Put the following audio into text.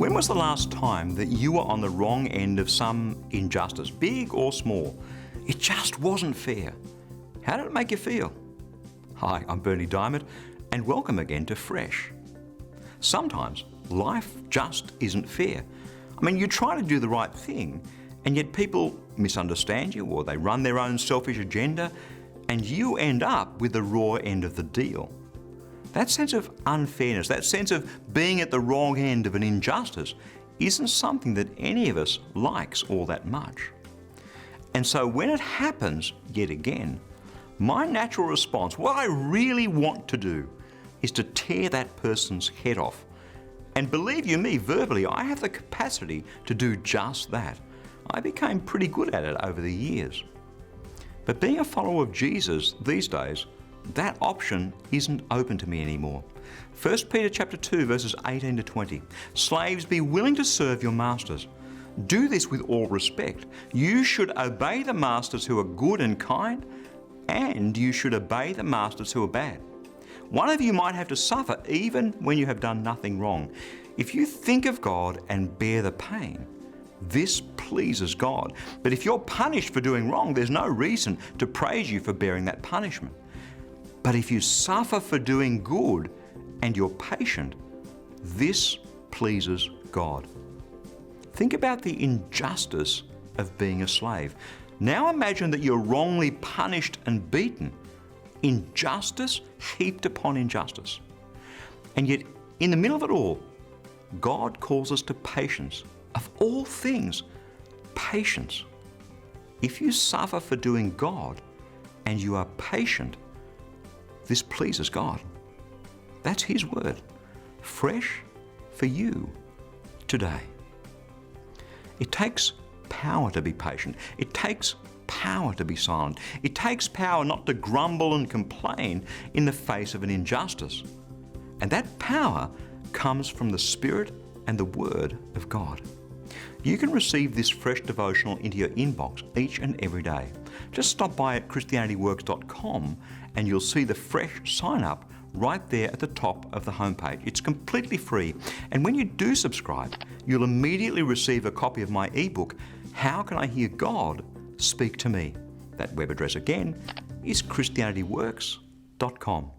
When was the last time that you were on the wrong end of some injustice, big or small? It just wasn't fair. How did it make you feel? Hi, I'm Bernie Diamond, and welcome again to Fresh. Sometimes life just isn't fair. I mean, you try to do the right thing, and yet people misunderstand you, or they run their own selfish agenda, and you end up with the raw end of the deal. That sense of unfairness, that sense of being at the wrong end of an injustice, isn't something that any of us likes all that much. And so when it happens yet again, my natural response, what I really want to do, is to tear that person's head off. And believe you me, verbally, I have the capacity to do just that. I became pretty good at it over the years. But being a follower of Jesus these days, that option isn't open to me anymore. 1 Peter chapter 2, verses 18 to 20. Slaves, be willing to serve your masters. Do this with all respect. You should obey the masters who are good and kind, and you should obey the masters who are bad. One of you might have to suffer even when you have done nothing wrong. If you think of God and bear the pain, this pleases God. But if you're punished for doing wrong, there's no reason to praise you for bearing that punishment. But if you suffer for doing good and you're patient, this pleases God. Think about the injustice of being a slave. Now imagine that you're wrongly punished and beaten. Injustice heaped upon injustice. And yet, in the middle of it all, God calls us to patience. Of all things, patience. If you suffer for doing God and you are patient, this pleases God. That's His word, fresh for you today. It takes power to be patient. It takes power to be silent. It takes power not to grumble and complain in the face of an injustice. And that power comes from the Spirit and the Word of God. You can receive this fresh devotional into your inbox each and every day. Just stop by at ChristianityWorks.com and you'll see the fresh sign up right there at the top of the homepage. It's completely free. And when you do subscribe, you'll immediately receive a copy of my ebook, How Can I Hear God Speak to Me? That web address again is ChristianityWorks.com.